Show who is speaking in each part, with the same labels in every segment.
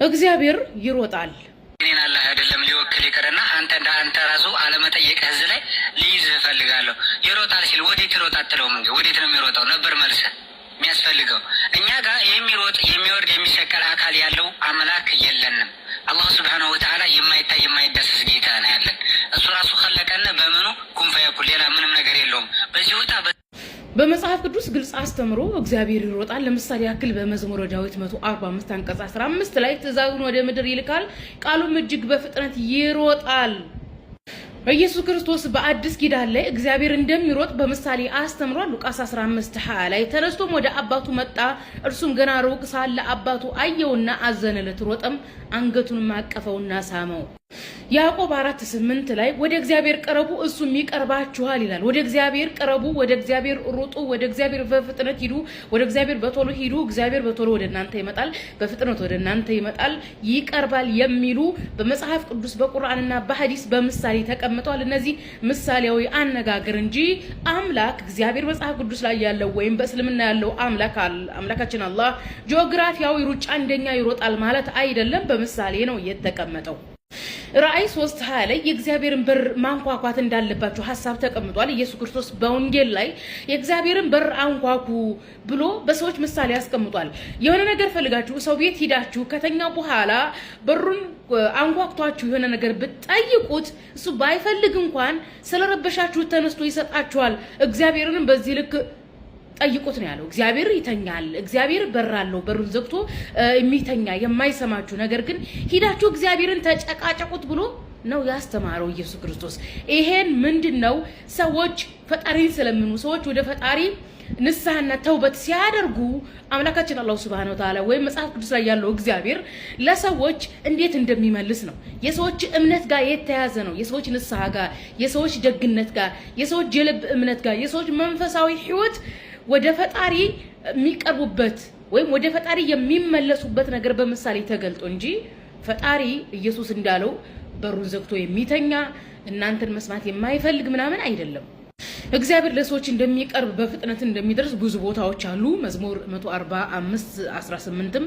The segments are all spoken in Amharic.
Speaker 1: እግዚአብሔር ይሮጣል።
Speaker 2: እኔን አላህ አይደለም ሊወክል ይቀርና አንተ ራሱ አለመጠየቅ ህዝብ ላይ ሊይዝህ እፈልጋለሁ። ይሮጣል ሲል ወዴት ይሮጣል አትለውም እንዴ? ወዴት ነው የሚሮጣው ነበር መልሰ የሚያስፈልገው። እኛ ጋር የሚሮጥ የሚወርድ የሚሰቀል አካል ያለው አምላክ የለንም። አላህ ሱብሓነሁ ወተዓላ የማይታይ የማይዳሰስ ጌታ ነው ያለን። እሱ ራሱ ኸለቀነ በምኑ ኩን ፈየኩን፣ ሌላ ምንም ነገር የለውም። በዚህ ወጣ
Speaker 1: በመጽሐፍ ቅዱስ ግልጽ አስተምሮ እግዚአብሔር ይሮጣል። ለምሳሌ ያክል በመዝሙረ ዳዊት 145 አንቀጽ 15 ላይ ትእዛዙን ወደ ምድር ይልካል፣ ቃሉም እጅግ በፍጥነት ይሮጣል። ኢየሱስ ክርስቶስ በአዲስ ኪዳን ላይ እግዚአብሔር እንደሚሮጥ በምሳሌ አስተምሯል። ሉቃስ 15:20 ላይ ተነስቶም ወደ አባቱ መጣ፣ እርሱም ገና ሩቅ ሳለ አባቱ አየውና አዘነለት፣ ሮጠም አንገቱን ማቀፈውና ሳመው። ያዕቆብ 4:8 ላይ ወደ እግዚአብሔር ቀረቡ እሱም ይቀርባችኋል ይላል። ወደ እግዚአብሔር ቀረቡ፣ ወደ እግዚአብሔር ሩጡ፣ ወደ እግዚአብሔር በፍጥነት ሂዱ፣ ወደ እግዚአብሔር በቶሎ ሂዱ። እግዚአብሔር በቶሎ ወደ እናንተ ይመጣል፣ በፍጥነት ወደ እናንተ ይመጣል፣ ይቀርባል የሚሉ በመጽሐፍ ቅዱስ በቁርአንና በሐዲስ በምሳሌ ተቀምጠዋል። እነዚህ ምሳሌያዊ አነጋገር እንጂ አምላክ እግዚአብሔር መጽሐፍ ቅዱስ ላይ ያለው ወይም በእስልምና ያለው አምላካችን አላህ ጂኦግራፊያዊ ሩጫ እንደኛ ይሮጣል ማለት አይደለም። በምሳሌ ነው የተቀመጠው። ራእይ 3:20 ላይ የእግዚአብሔርን በር ማንኳኳት እንዳለባቸው ሐሳብ ተቀምጧል። ኢየሱስ ክርስቶስ በወንጌል ላይ የእግዚአብሔርን በር አንኳኩ ብሎ በሰዎች ምሳሌ ያስቀምጧል። የሆነ ነገር ፈልጋችሁ ሰው ቤት ሂዳችሁ ከተኛ በኋላ በሩን አንኳኩታችሁ የሆነ ነገር ብትጠይቁት እሱ ባይፈልግ እንኳን ስለረበሻችሁ ተነስቶ ይሰጣችኋል። እግዚአብሔርንም በዚህ ልክ ጠይቁት ነው ያለው። እግዚአብሔር ይተኛል፣ እግዚአብሔር በራለው፣ በሩን ዘግቶ የሚተኛ የማይሰማችሁ ነገር ግን ሂዳችሁ እግዚአብሔርን ተጨቃጨቁት ብሎ ነው ያስተማረው ኢየሱስ ክርስቶስ። ይሄን ምንድነው? ሰዎች ፈጣሪን ስለምኑ ሰዎች ወደ ፈጣሪ ንስሐና ተውበት ሲያደርጉ አምላካችን አላህ ሱብሃነሁ ወተዓላ ወይም መጽሐፍ ቅዱስ ላይ ያለው እግዚአብሔር ለሰዎች እንዴት እንደሚመልስ ነው። የሰዎች እምነት ጋር የተያዘ ነው። የሰዎች ንስሐ ጋር፣ የሰዎች ደግነት ጋር፣ የሰዎች የልብ እምነት ጋር፣ የሰዎች መንፈሳዊ ህይወት ወደ ፈጣሪ የሚቀርቡበት ወይም ወደ ፈጣሪ የሚመለሱበት ነገር በምሳሌ ተገልጦ እንጂ ፈጣሪ ኢየሱስ እንዳለው በሩን ዘግቶ የሚተኛ እናንተን መስማት የማይፈልግ ምናምን አይደለም። እግዚአብሔር ለሰዎች እንደሚቀርብ በፍጥነት እንደሚደርስ ብዙ ቦታዎች አሉ። መዝሙር 145:18ም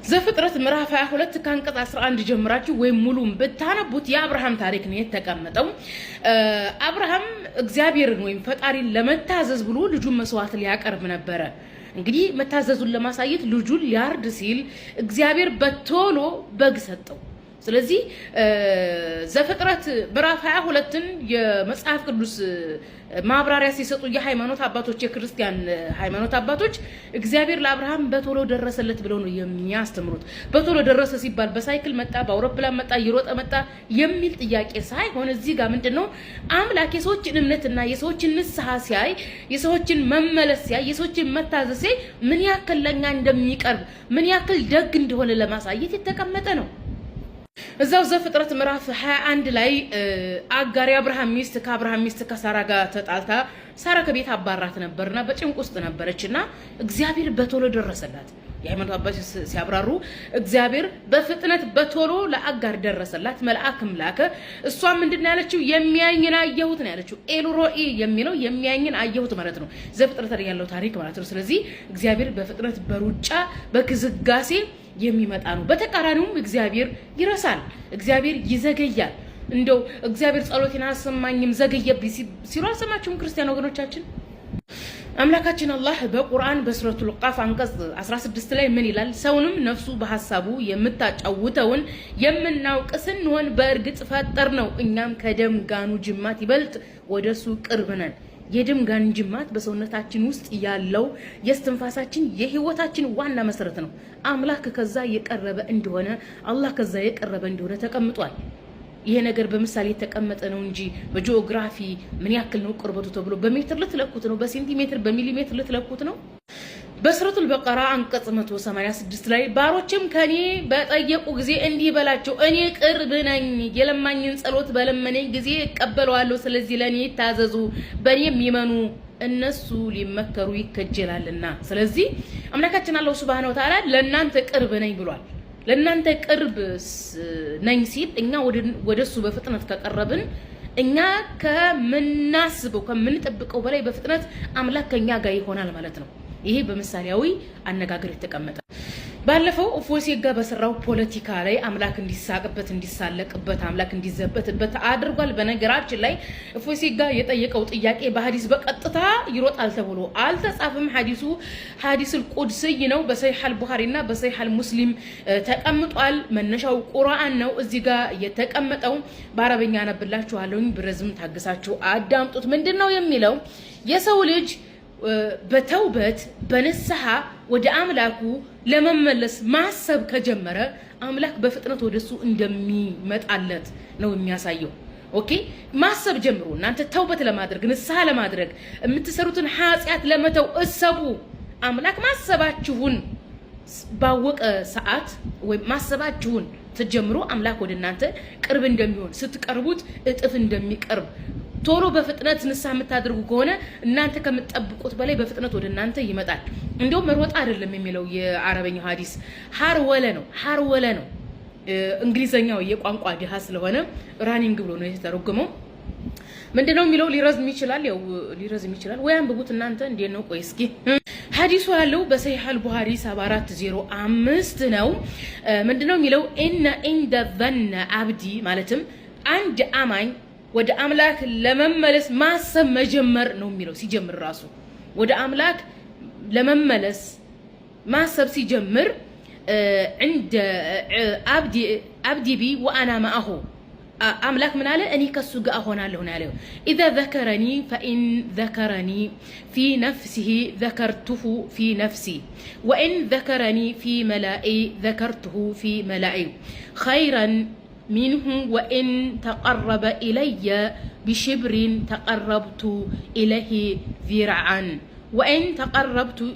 Speaker 1: ዘፍጥረት ምዕራፍ 22 ከአንቀጽ 11 ጀምራችሁ ወይም ሙሉም ብታነቡት የአብርሃም ታሪክ ነው የተቀመጠው። አብርሃም እግዚአብሔርን ወይም ፈጣሪን ለመታዘዝ ብሎ ልጁን መስዋዕት ሊያቀርብ ነበረ። እንግዲህ መታዘዙን ለማሳየት ልጁን ሊያርድ ሲል እግዚአብሔር በቶሎ በግ ሰጠው። ስለዚህ ዘፍጥረት ምዕራፍ 22ን የመጽሐፍ ቅዱስ ማብራሪያ ሲሰጡ የሃይማኖት አባቶች የክርስቲያን ሃይማኖት አባቶች እግዚአብሔር ለአብርሃም በቶሎ ደረሰለት ብለው ነው የሚያስተምሩት። በቶሎ ደረሰ ሲባል በሳይክል መጣ፣ በአውሮፕላን መጣ፣ ይሮጠ መጣ የሚል ጥያቄ ሳይሆን እዚህ ጋር ምንድነው አምላክ የሰዎችን እምነትና የሰዎችን ንስሐ ሲያይ፣ የሰዎችን መመለስ ሲያይ፣ የሰዎችን መታዘዝ ሲያይ ምን ያክል ለኛ እንደሚቀርብ ምን ያክል ደግ እንደሆነ ለማሳየት የተቀመጠ ነው። እዛው ዘፍጥረት ምዕራፍ 21 ላይ አጋር የአብርሃም ሚስት ከአብርሃም ሚስት ከሳራ ጋር ተጣልታ ሳራ ከቤት አባራት ነበርና በጭንቅ ውስጥ ነበረችና እግዚአብሔር በቶሎ ደረሰላት። የሃይማኖት አባቶች ሲያብራሩ እግዚአብሔር በፍጥነት በቶሎ ለአጋር ደረሰላት፣ መልአክም ላከ። እሷ ምንድነው ያለችው? የሚያኝን አየሁት ነው ያለችው። ኤልሮኢ የሚለው የሚያኝን አየሁት ማለት ነው። ዘፍጥረት ላይ ያለው ታሪክ ማለት ነው። ስለዚህ እግዚአብሔር በፍጥነት በሩጫ በግዝጋሴ የሚመጣ ነው። በተቃራኒውም እግዚአብሔር ይረሳል፣ እግዚአብሔር ይዘገያል። እንደው እግዚአብሔር ጸሎቴን አሰማኝም ዘገየብኝ ሲሉ አልሰማችሁም ክርስቲያን ወገኖቻችን? አምላካችን አላህ በቁርአን በሱረቱል ቃፍ አንቀጽ 16 ላይ ምን ይላል? ሰውንም ነፍሱ በሐሳቡ የምታጫውተውን የምናውቅ ስንሆን በእርግጥ ፈጠር ነው፣ እኛም ከደም ጋኑ ጅማት ይበልጥ ወደሱ ቅርብ ነን። የደም ጋን ጅማት በሰውነታችን ውስጥ ያለው የስትንፋሳችን የህይወታችን ዋና መሰረት ነው። አምላክ ከዛ የቀረበ እንደሆነ አላህ ከዛ የቀረበ እንደሆነ ተቀምጧል። ይሄ ነገር በምሳሌ የተቀመጠ ነው እንጂ በጂኦግራፊ ምን ያክል ነው ቅርበቱ ተብሎ በሜትር ልትለኩት ነው? በሴንቲሜትር በሚሊሜትር ልትለኩት ነው? በሱረቱል በቀራ አንቀጽ 186 ላይ ባሮችም ከኔ በጠየቁ ጊዜ እንዲህ በላቸው እኔ ቅርብ ነኝ፣ የለማኝን ጸሎት በለመነኝ ጊዜ እቀበለዋለሁ። ስለዚህ ለኔ ታዘዙ፣ በእኔም ይመኑ፣ እነሱ ሊመከሩ ይከጀላልና። ስለዚህ አምላካችን አላህ ሱብሃነሁ ወተዓላ ለእናንተ ቅርብ ነኝ ብሏል። ለእናንተ ቅርብ ነኝ ሲል እኛ ወደሱ በፍጥነት ከቀረብን እኛ ከምናስበው ከምንጠብቀው በላይ በፍጥነት አምላክ ከኛ ጋር ይሆናል ማለት ነው። ይሄ በምሳሌያዊ አነጋገር የተቀመጠ ባለፈው ፎሲጋ በሰራው ፖለቲካ ላይ አምላክ እንዲሳቅበት እንዲሳለቅበት አምላክ እንዲዘበትበት አድርጓል። በነገራችን ላይ ፎሲጋ የጠየቀው ጥያቄ በሐዲስ በቀጥታ ይሮጣል ተብሎ አልተጻፈም። ሐዲስል ቁድስይ ነው። በሰሂህ አልቡኻሪና በሰሂህ አልሙስሊም ተቀምጧል። መነሻው ቁርአን ነው። እዚህ ጋር የተቀመጠው በአረበኛ አነብላችኋለሁ። ብረዝም ታግሳችሁ አዳምጡት። ምንድነው የሚለው? የሰው ልጅ በተውበት በንስሐ ወደ አምላኩ ለመመለስ ማሰብ ከጀመረ አምላክ በፍጥነት ወደሱ እንደሚመጣለት ነው የሚያሳየው። ኦኬ ማሰብ ጀምሩ። እናንተ ተውበት ለማድረግ ንስሐ ለማድረግ የምትሰሩትን ኃጢአት ለመተው እሰቡ። አምላክ ማሰባችሁን ባወቀ ሰዓት ወይ ማሰባችሁን ተጀምሩ አምላክ ወደ እናንተ ቅርብ እንደሚሆን ስትቀርቡት እጥፍ እንደሚቀርብ ቶሎ በፍጥነት ንስሐ የምታደርጉ ከሆነ እናንተ ከምትጠብቁት በላይ በፍጥነት ወደ እናንተ ይመጣል። እንደው መሮጣ አይደለም የሚለው የአረበኛው ሐዲስ ሐርወለ ነው። እንግሊዘኛው የቋንቋ ድሃ ስለሆነ ራኒንግ ብሎ ነው የተተረጎመው። ምንድነው የሚለው? ሊረዝም ይችላል ወይ አንብቡት እናንተ። እንዴት ነው? ቆይ እስኪ ሐዲሱ ያለው በሰሂህ አልቡኻሪ 7405 ነው። ምንድነው የሚለው? ኢነ ኢንደ ዘነ አብዲ ማለትም አንድ አማኝ ወደ አምላክ ለመመለስ ማሰብ መጀመር ነው የሚለው። ሲጀምር ራሱ ወደ አምላክ ለመመለስ ማሰብ ሲጀምር عند عبدي بي وانا معه أملاك من على أني كسوق أخونا لهنا له إذا ذكرني فإن ذكرني في نفسه ذكرته في نفسي وإن ذكرني في ملائي ذكرته في ملائي خيرا منه وإن تقرب إلي بشبر تقربت إليه ذراعا وإن تقرب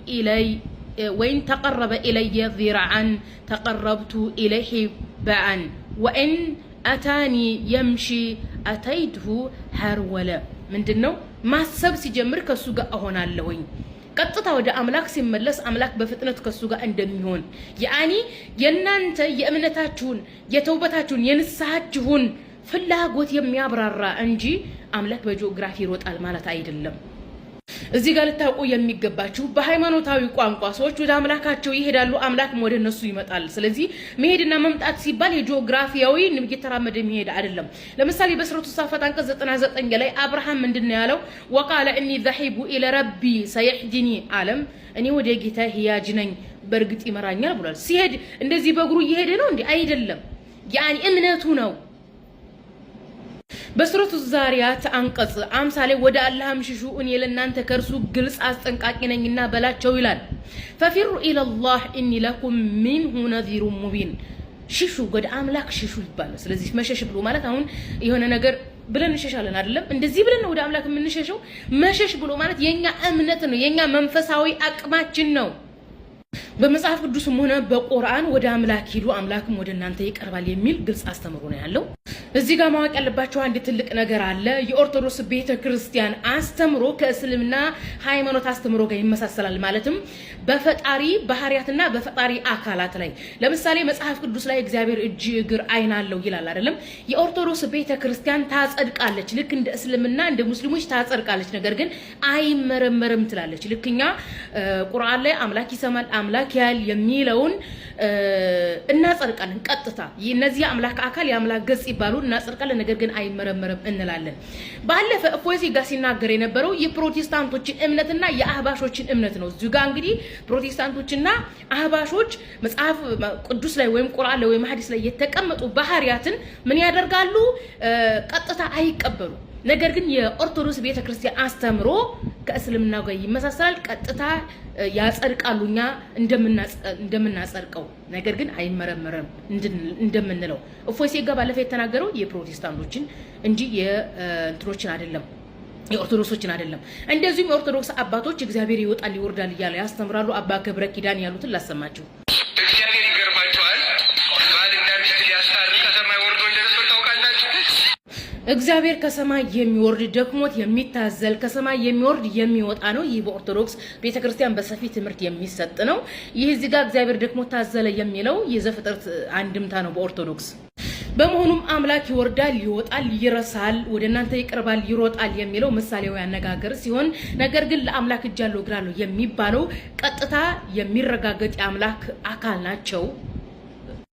Speaker 1: إلي ذراعا تقربت إليه باعا وإن أتاني يمشي أتيته هرولا. من دنو ما سب سيجمر كسوغا أهونا اللوين قطتا ودا أملاك سيملس أملاك بفتنة كسوغا اندميون يعني ينانت يأمنتاتون يتوبتاتون ينساتون فلاغوت يميابرارا انجي أملاك بجوغرافي روت المالات አይደለም። እዚህ ጋር ልታውቁ የሚገባችሁ በሃይማኖታዊ ቋንቋ ሰዎች ወደ አምላካቸው ይሄዳሉ፣ አምላክም ወደ እነሱ ይመጣል። ስለዚህ መሄድና መምጣት ሲባል የጂኦግራፊያዊ እየተራመደ መሄድ አይደለም። ለምሳሌ በሱረቱ ሳፋት አንቀጽ 99 ላይ አብርሃም ምንድነው ያለው? ወቃለ እኒ ذهب الى ربي سيهدني ዓለም እኔ ወደ ጌታ ሂያጅ ነኝ በርግጥ ይመራኛል ብሏል። ሲሄድ እንደዚህ በእግሩ እየሄደ ነው እንዴ? አይደለም። ያኒ እምነቱ ነው። በሱረቱ ዛሪያት አንቀጽ 50 ላይ ወደ አላህም ሽሹ እኔ ለእናንተ ከርሱ ግልጽ አስጠንቃቂ ነኝና በላቸው ይላል። ፈፊሩ ኢለላህ ኢኒ ለኩም ሚንሁ ነዚሩ ሙቢን። ሽሹ ወደ አምላክ ሽሹ ይባላል። ስለዚህ መሸሽ ብሎ ማለት አሁን የሆነ ነገር ብለን እንሸሻለን አይደለም? እንደዚህ ብለን ወደ አምላክ የምንሸሸው። መሸሽ ብሎ ማለት የኛ እምነት ነው፣ የኛ መንፈሳዊ አቅማችን ነው። በመጽሐፍ ቅዱስም ሆነ በቁርአን ወደ አምላክ ሂዱ አምላክም ወደ እናንተ ይቀርባል የሚል ግልጽ አስተምሮ ነው ያለው። እዚህ ጋር ማወቅ ያለባችሁ አንድ ትልቅ ነገር አለ። የኦርቶዶክስ ቤተክርስቲያን አስተምሮ ከእስልምና ሃይማኖት አስተምሮ ጋር ይመሳሰላል። ማለትም በፈጣሪ ባህሪያትና በፈጣሪ አካላት ላይ ለምሳሌ መጽሐፍ ቅዱስ ላይ እግዚአብሔር እጅ እግር አይን አለው ይላል አይደለም? የኦርቶዶክስ ቤተክርስቲያን ታጸድቃለች። ልክ እንደ እስልምና እንደ ሙስሊሞች ታጸድቃለች። ነገር ግን አይመረመርም ትላለች። ልክኛ ቁርአን ላይ አምላክ ይሰማል አምላክ ያል የሚለውን እናጸድቃለን ቀጥታ። እነዚህ አምላክ አካል የአምላክ ገጽ ይባሉ እናጸድቃለን። ነገር ግን አይመረመርም እንላለን። ባለፈ እፎይሲ ጋር ሲናገር የነበረው የፕሮቴስታንቶችን እምነትና የአህባሾችን እምነት ነው። እዚህ ጋር እንግዲህ ፕሮቴስታንቶችና አህባሾች መጽሐፍ ቅዱስ ላይ ወይም ቁርአን ላይ ወይም ሐዲስ ላይ የተቀመጡ ባህሪያትን ምን ያደርጋሉ? ቀጥታ አይቀበሉ። ነገር ግን የኦርቶዶክስ ቤተክርስቲያን አስተምሮ ከእስልምናው ጋር ይመሳሰላል። ቀጥታ ያጸድቃሉኛ እንደምናጸድቀው፣ ነገር ግን አይመረመርም እንደምንለው። እፎይሴ ጋር ባለፈው የተናገረው የፕሮቴስታንቶችን እንጂ የእንትኖችን አይደለም፣ የኦርቶዶክሶችን አይደለም። እንደዚሁም የኦርቶዶክስ አባቶች እግዚአብሔር ይወጣል ይወርዳል እያለ ያስተምራሉ። አባ ገብረ ኪዳን ያሉትን ላሰማችሁ።
Speaker 2: እግዚአብሔር ይገርማቸዋል። ባልና ሚስት ሊያስታርቅ ከሰማይ ወርዶ እንደነበር ታውቃላችሁ።
Speaker 1: እግዚአብሔር ከሰማይ የሚወርድ ደክሞት የሚታዘል ከሰማይ የሚወርድ የሚወጣ ነው። ይህ በኦርቶዶክስ ቤተክርስቲያን በሰፊ ትምህርት የሚሰጥ ነው። ይህ እዚህ ጋር እግዚአብሔር ደክሞት ታዘለ የሚለው የዘፍጥረት አንድምታ ነው በኦርቶዶክስ። በመሆኑም አምላክ ይወርዳል፣ ይወጣል፣ ይረሳል፣ ወደ እናንተ ይቀርባል፣ ይሮጣል የሚለው ምሳሌያዊ አነጋገር ሲሆን ነገር ግን ለአምላክ እጅ አለው እግር አለው የሚባለው ቀጥታ የሚረጋገጥ የአምላክ አካል ናቸው።